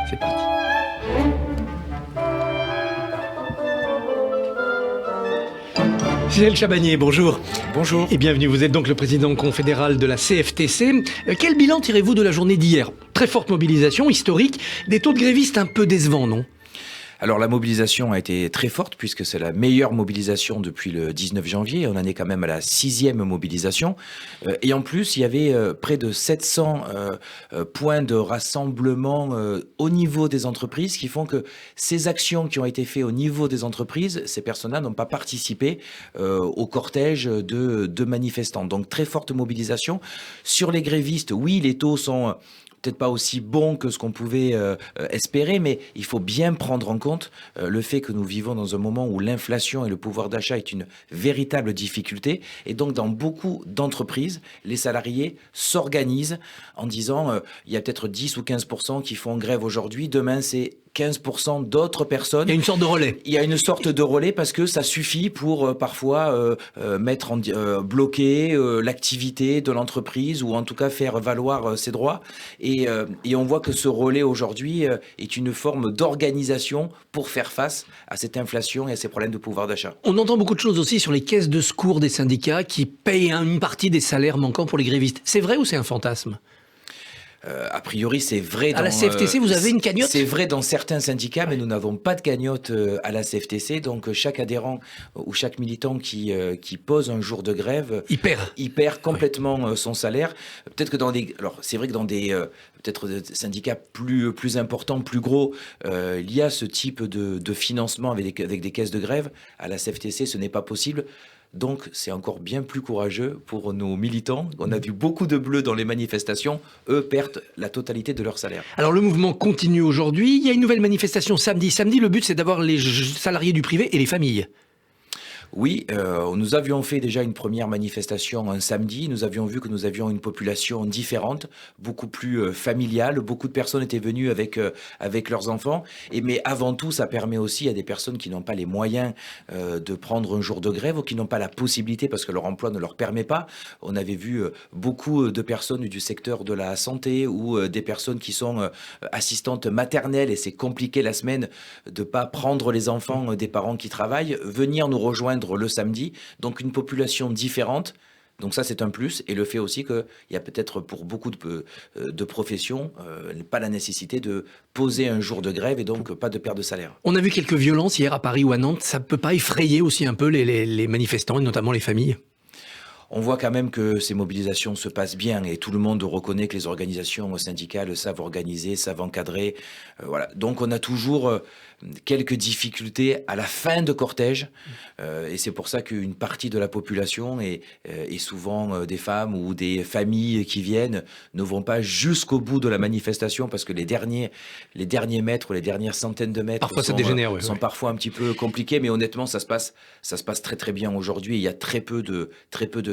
C'est parti. Gisèle Chabagnier, bonjour. Bonjour. Et bienvenue, vous êtes donc le président confédéral de la CFTC. Quel bilan tirez-vous de la journée d'hier ? Très forte mobilisation, historique, des taux de grévistes un peu décevants, non ? Alors la mobilisation a été très forte puisque c'est la meilleure mobilisation depuis le 19 janvier. On en est quand même à la 6e mobilisation. Et en plus, il y avait près de 700 points de rassemblement au niveau des entreprises qui font que ces actions qui ont été faites au niveau des entreprises, ces personnes-là n'ont pas participé au cortège de manifestants. Donc très forte mobilisation. Sur les grévistes, oui, les taux sont peut-être pas aussi bon que ce qu'on pouvait espérer, mais il faut bien prendre en compte le fait que nous vivons dans un moment où l'inflation et le pouvoir d'achat est une véritable difficulté. Et donc, dans beaucoup d'entreprises, les salariés s'organisent en disant il y a peut-être 10 ou 15% qui font grève aujourd'hui, demain c'est 15% d'autres personnes. Il y a une sorte de relais. Il y a une sorte de relais parce que ça suffit pour parfois bloquer l'activité de l'entreprise ou en tout cas faire valoir ses droits. Et on voit que ce relais aujourd'hui est une forme d'organisation pour faire face à cette inflation et à ces problèmes de pouvoir d'achat. On entend beaucoup de choses aussi sur les caisses de secours des syndicats qui payent une partie des salaires manquants pour les grévistes. C'est vrai ou c'est un fantasme ? A priori, c'est vrai. À la CFTC, vous avez une cagnotte ? C'est vrai dans certains syndicats, mais nous n'avons pas de cagnotte à la CFTC. Donc, chaque adhérent ou chaque militant qui pose un jour de grève, il perd complètement son salaire. Peut-être que alors, c'est vrai que dans des peut-être des syndicats plus importants, plus gros, il y a ce type de financement avec des caisses de grève. À la CFTC, ce n'est pas possible. Donc, c'est encore bien plus courageux pour nos militants. On a vu beaucoup de bleus dans les manifestations. Eux perdent la totalité de leur salaire. Alors, le mouvement continue aujourd'hui. Il y a une nouvelle manifestation samedi. Samedi, le but, c'est d'avoir les salariés du privé et les familles. Oui, nous avions fait déjà une première manifestation un samedi. Nous avions vu que nous avions une population différente, beaucoup plus familiale. Beaucoup de personnes étaient venues avec leurs enfants. Mais avant tout, ça permet aussi à des personnes qui n'ont pas les moyens de prendre un jour de grève ou qui n'ont pas la possibilité parce que leur emploi ne leur permet pas. On avait vu beaucoup de personnes du secteur de la santé ou des personnes qui sont assistantes maternelles et c'est compliqué la semaine de pas prendre les enfants des parents qui travaillent, venir nous rejoindre le samedi, donc une population différente. Donc ça, c'est un plus. Et le fait aussi qu'il y a peut-être pour beaucoup de professions pas la nécessité de poser un jour de grève et donc pas de perte de salaire. On a vu quelques violences hier à Paris ou à Nantes. Ça ne peut pas effrayer aussi un peu les manifestants et notamment les familles ? On voit quand même que ces mobilisations se passent bien et tout le monde reconnaît que les organisations syndicales savent organiser, savent encadrer. Voilà. Donc on a toujours quelques difficultés à la fin de cortège et c'est pour ça qu'une partie de la population et souvent des femmes ou des familles qui viennent ne vont pas jusqu'au bout de la manifestation parce que les derniers mètres, les dernières centaines de mètres parfois sont parfois un petit peu compliqués, mais honnêtement ça se passe très très bien aujourd'hui. Il y a très peu de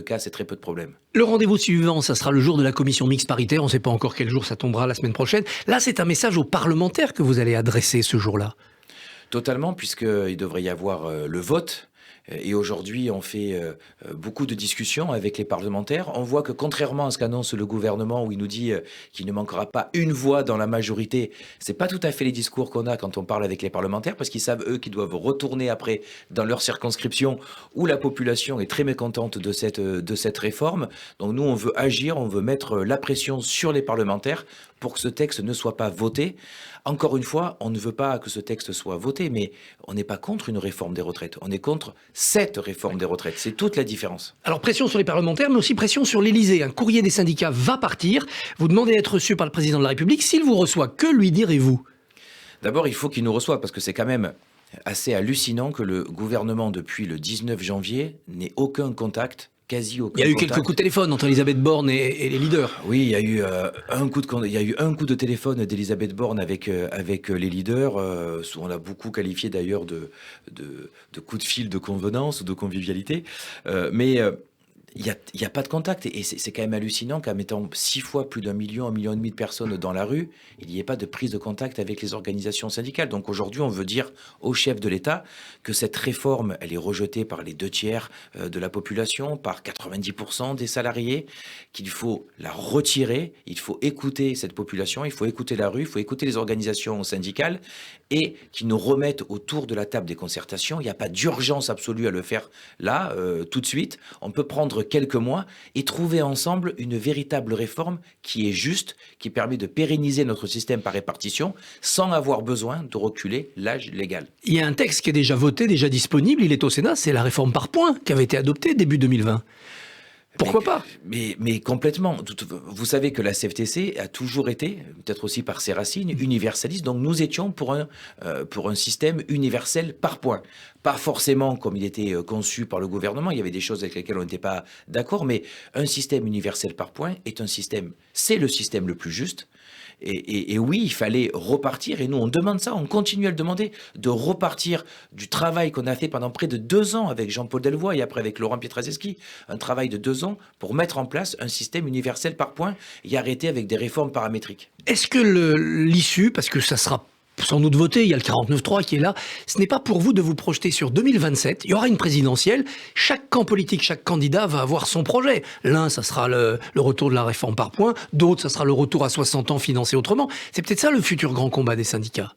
cas, c'est très peu de problèmes. Le rendez-vous suivant, ça sera le jour de la commission mixte paritaire. On ne sait pas encore quel jour ça tombera la semaine prochaine. Là, c'est un message aux parlementaires que vous allez adresser ce jour-là. Totalement, puisqu'il devrait y avoir le vote. Et aujourd'hui, on fait beaucoup de discussions avec les parlementaires. On voit que contrairement à ce qu'annonce le gouvernement, où il nous dit qu'il ne manquera pas une voix dans la majorité, c'est pas tout à fait les discours qu'on a quand on parle avec les parlementaires, parce qu'ils savent, eux, qu'ils doivent retourner après dans leur circonscription, où la population est très mécontente de cette réforme. Donc nous, on veut agir, on veut mettre la pression sur les parlementaires pour que ce texte ne soit pas voté. Encore une fois, on ne veut pas que ce texte soit voté, mais on n'est pas contre une réforme des retraites. On est contre cette réforme des retraites. C'est toute la différence. Alors, pression sur les parlementaires, mais aussi pression sur l'Élysée. Un courrier des syndicats va partir. Vous demandez d'être reçu par le président de la République. S'il vous reçoit, que lui direz-vous ? D'abord, il faut qu'il nous reçoive, parce que c'est quand même assez hallucinant que le gouvernement, depuis le 19 janvier, n'ait aucun contact. Il y a eu quelques coups de téléphone entre Elisabeth Borne et les leaders. Oui, il y a eu un coup de téléphone d'Elisabeth Borne avec les leaders. On l'a beaucoup qualifié d'ailleurs de coup de fil de convenance ou de convivialité. Mais il y a pas de contact. Et c'est quand même hallucinant qu'en mettant 6 fois plus d'1 million, 1,5 million de personnes dans la rue, il n'y ait pas de prise de contact avec les organisations syndicales. Donc aujourd'hui, on veut dire au chef de l'État que cette réforme, elle est rejetée par les 2/3 de la population, par 90% des salariés, qu'il faut la retirer, il faut écouter cette population, il faut écouter la rue, il faut écouter les organisations syndicales et qu'ils nous remettent autour de la table des concertations. Il n'y a pas d'urgence absolue à le faire là, tout de suite. On peut prendre quelques mois et trouver ensemble une véritable réforme qui est juste, qui permet de pérenniser notre système par répartition sans avoir besoin de reculer l'âge légal. Il y a un texte qui est déjà voté, déjà disponible, il est au Sénat, c'est la réforme par points qui avait été adoptée début 2020. Pourquoi pas ? Mais complètement. Vous savez que la CFTC a toujours été, peut-être aussi par ses racines, universaliste. Donc nous étions pour un système universel par points. Pas forcément comme il était conçu par le gouvernement. Il y avait des choses avec lesquelles on n'était pas d'accord. Mais un système universel par points c'est le système le plus juste. Et oui, il fallait repartir, et nous on demande ça, on continue à le demander, de repartir du travail qu'on a fait pendant près de 2 ans avec Jean-Paul Delevoye et après avec Laurent Pietraszewski, un travail de 2 ans pour mettre en place un système universel par points et arrêter avec des réformes paramétriques. Est-ce que l'issue, parce que ça sera sans doute voté, il y a le 49.3 qui est là, ce n'est pas pour vous de vous projeter sur 2027, il y aura une présidentielle, chaque camp politique, chaque candidat va avoir son projet. L'un, ça sera le retour de la réforme par points, d'autres, ça sera le retour à 60 ans financé autrement. C'est peut-être ça le futur grand combat des syndicats.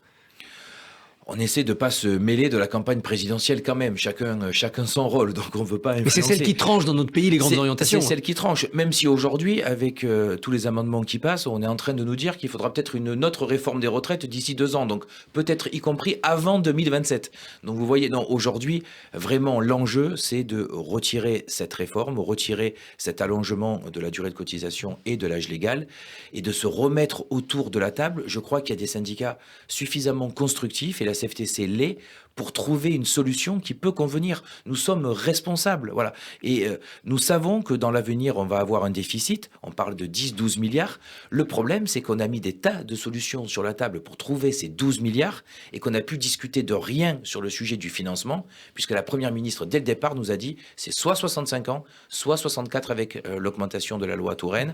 On essaie de pas se mêler de la campagne présidentielle quand même, chacun son rôle, donc on veut pas influencer. Mais c'est celle qui tranche dans notre pays les grandes orientations. C'est celle qui tranche, même si aujourd'hui, avec tous les amendements qui passent, on est en train de nous dire qu'il faudra peut-être une autre réforme des retraites d'ici 2 ans, donc peut-être y compris avant 2027. Donc vous voyez, non, aujourd'hui, vraiment l'enjeu, c'est de retirer cette réforme, retirer cet allongement de la durée de cotisation et de l'âge légal, et de se remettre autour de la table. Je crois qu'il y a des syndicats suffisamment constructifs, et la CFTC l'est, pour trouver une solution qui peut convenir. Nous sommes responsables, voilà. Et nous savons que dans l'avenir, on va avoir un déficit. On parle de 10-12 milliards. Le problème, c'est qu'on a mis des tas de solutions sur la table pour trouver ces 12 milliards et qu'on a pu discuter de rien sur le sujet du financement, puisque la Première ministre, dès le départ, nous a dit c'est soit 65 ans, soit 64 avec l'augmentation de la loi Touraine,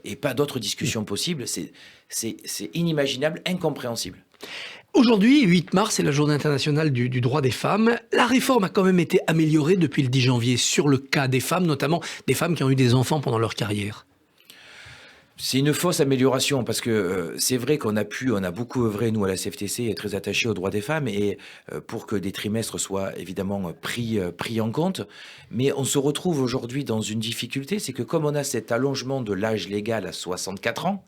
et pas d'autres discussions possibles. C'est inimaginable, incompréhensible. Aujourd'hui, 8 mars, c'est la journée internationale du droit des femmes. La réforme a quand même été améliorée depuis le 10 janvier sur le cas des femmes, notamment des femmes qui ont eu des enfants pendant leur carrière. C'est une fausse amélioration parce que c'est vrai qu'on a beaucoup œuvré, nous, à la CFTC, et très attachés aux droits des femmes, et pour que des trimestres soient évidemment pris en compte. Mais on se retrouve aujourd'hui dans une difficulté, c'est que comme on a cet allongement de l'âge légal à 64 ans,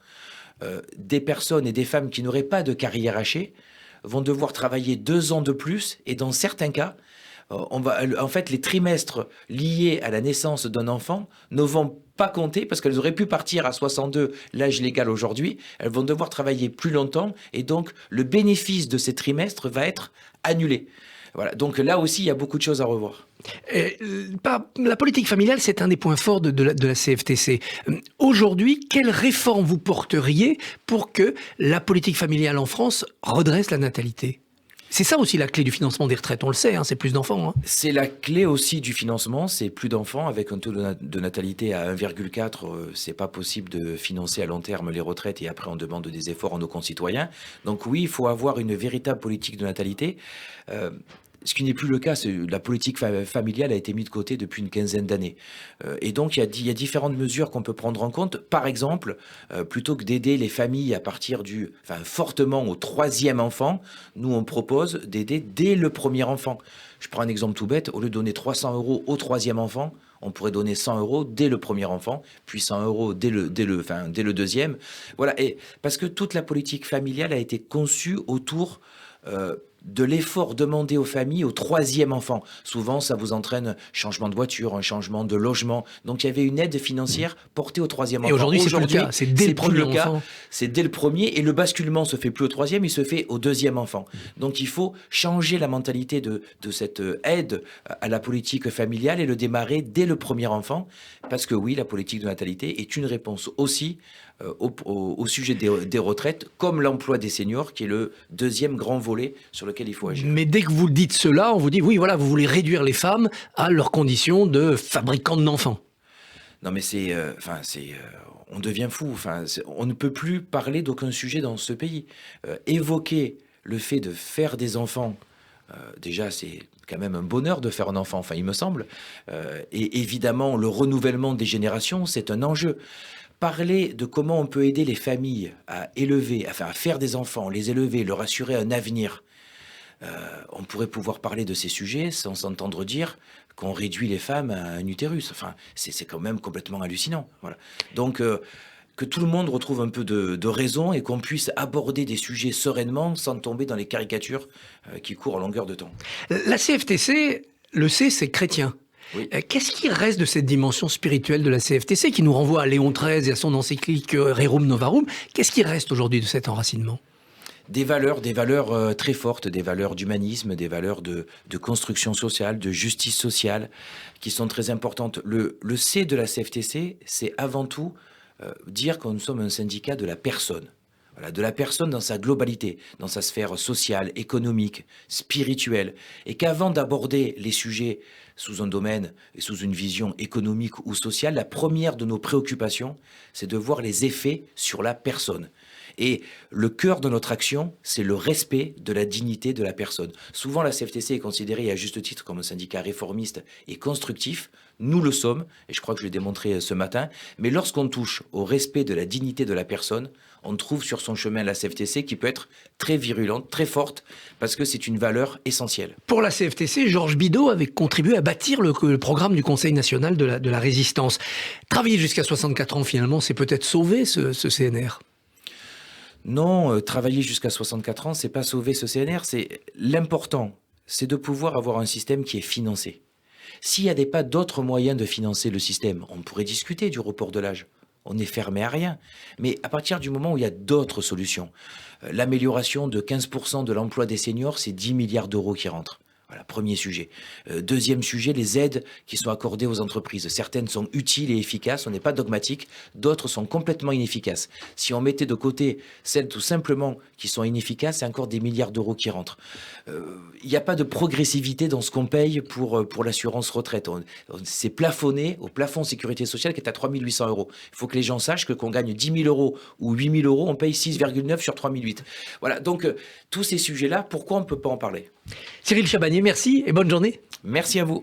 des personnes et des femmes qui n'auraient pas de carrière hachée vont devoir travailler 2 ans de plus, et dans certains cas, en fait, les trimestres liés à la naissance d'un enfant ne vont pas compter parce qu'elles auraient pu partir à 62, l'âge légal aujourd'hui. Elles vont devoir travailler plus longtemps, et donc le bénéfice de ces trimestres va être annulé. Voilà. Donc là aussi, il y a beaucoup de choses à revoir. La politique familiale, c'est un des points forts de la CFTC. Aujourd'hui, quelle réforme vous porteriez pour que la politique familiale en France redresse la natalité ? C'est ça aussi la clé du financement des retraites, on le sait, c'est plus d'enfants. C'est la clé aussi du financement, c'est plus d'enfants. Avec un taux de natalité à 1,4, c'est pas possible de financer à long terme les retraites, et après on demande des efforts à nos concitoyens. Donc oui, il faut avoir une véritable politique de natalité. Ce qui n'est plus le cas, la politique familiale a été mise de côté depuis une quinzaine d'années. Et donc, il y a différentes mesures qu'on peut prendre en compte. Par exemple, plutôt que d'aider les familles à partir fortement au 3e enfant, nous, on propose d'aider dès le 1er enfant. Je prends un exemple tout bête. Au lieu de donner 300 € au 3e enfant, on pourrait donner 100 € dès le 1er enfant, puis 100 € dès le 2e. Voilà. Et parce que toute la politique familiale a été conçue autour de l'effort demandé aux familles au 3e enfant. Souvent, ça vous entraîne un changement de voiture, un changement de logement. Donc, il y avait une aide financière portée au 3e enfant. Et aujourd'hui, c'est plus le cas. C'est dès le 1er enfant. C'est dès le 1er, et le basculement se fait plus au 3e, il se fait au 2e enfant. Donc, il faut changer la mentalité de cette aide à la politique familiale et le démarrer dès le 1er enfant. Parce que oui, la politique de natalité est une réponse aussi au sujet des retraites, comme l'emploi des seniors, qui est le 2e grand volet sur lequel il faut agir. Mais dès que vous dites cela, on vous dit, oui, voilà, vous voulez réduire les femmes à leurs conditions de fabricantes d'enfants. Non mais on devient fou. On ne peut plus parler d'aucun sujet dans ce pays. Évoquer le fait de faire des enfants, déjà c'est quand même un bonheur de faire un enfant, il me semble. Et évidemment, le renouvellement des générations, c'est un enjeu. Parler de comment on peut aider les familles à faire des enfants, les élever, leur assurer un avenir. On pourrait pouvoir parler de ces sujets sans s'entendre dire qu'on réduit les femmes à un utérus. C'est quand même complètement hallucinant. Voilà. Donc, que tout le monde retrouve un peu de raison et qu'on puisse aborder des sujets sereinement sans tomber dans les caricatures qui courent à longueur de temps. La CFTC, le C, c'est chrétien. Oui. Qu'est-ce qui reste de cette dimension spirituelle de la CFTC qui nous renvoie à Léon XIII et à son encyclique Rerum Novarum? Qu'est-ce qui reste aujourd'hui de cet enracinement? Des valeurs très fortes, des valeurs d'humanisme, des valeurs de construction sociale, de justice sociale, qui sont très importantes. Le C de la CFTC, c'est avant tout dire que nous sommes un syndicat de la personne. Voilà, de la personne dans sa globalité, dans sa sphère sociale, économique, spirituelle, et qu'avant d'aborder les sujets sous un domaine et sous une vision économique ou sociale, la première de nos préoccupations, c'est de voir les effets sur la personne. Et le cœur de notre action, c'est le respect de la dignité de la personne. Souvent, la CFTC est considérée à juste titre comme un syndicat réformiste et constructif. Nous le sommes, et je crois que je l'ai démontré ce matin. Mais lorsqu'on touche au respect de la dignité de la personne, on trouve sur son chemin la CFTC qui peut être très virulente, très forte, parce que c'est une valeur essentielle. Pour la CFTC, Georges Bidault avait contribué à bâtir le programme du Conseil national de la résistance. Travailler jusqu'à 64 ans, finalement, c'est peut-être sauver ce CNR. Non, travailler jusqu'à 64 ans, c'est pas sauver ce CNR. L'important, c'est de pouvoir avoir un système qui est financé. S'il n'y avait pas d'autres moyens de financer le système, on pourrait discuter du report de l'âge. On n'est fermé à rien. Mais à partir du moment où il y a d'autres solutions, l'amélioration de 15% de l'emploi des seniors, c'est 10 milliards d'euros qui rentrent. Voilà, premier sujet. Deuxième sujet, les aides qui sont accordées aux entreprises. Certaines sont utiles et efficaces, on n'est pas dogmatique. D'autres sont complètement inefficaces. Si on mettait de côté celles tout simplement qui sont inefficaces, c'est encore des milliards d'euros qui rentrent. Il n'y a pas de progressivité dans ce qu'on paye pour l'assurance retraite. C'est plafonné au plafond sécurité sociale qui est à 3 800 euros. Il faut que les gens sachent que qu'on gagne 10 000 euros ou 8 000 euros, on paye 6,9 sur 3 008. Voilà, donc tous ces sujets-là, pourquoi on ne peut pas en parler ? Cyril Chabagnier, merci et bonne journée. Merci à vous.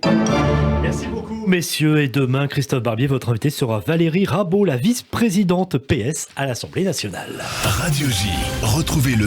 Merci beaucoup, messieurs. Et demain, Christophe Barbier, votre invité sera Valérie Rabault, la vice-présidente PS à l'Assemblée nationale. Radio J, retrouvez le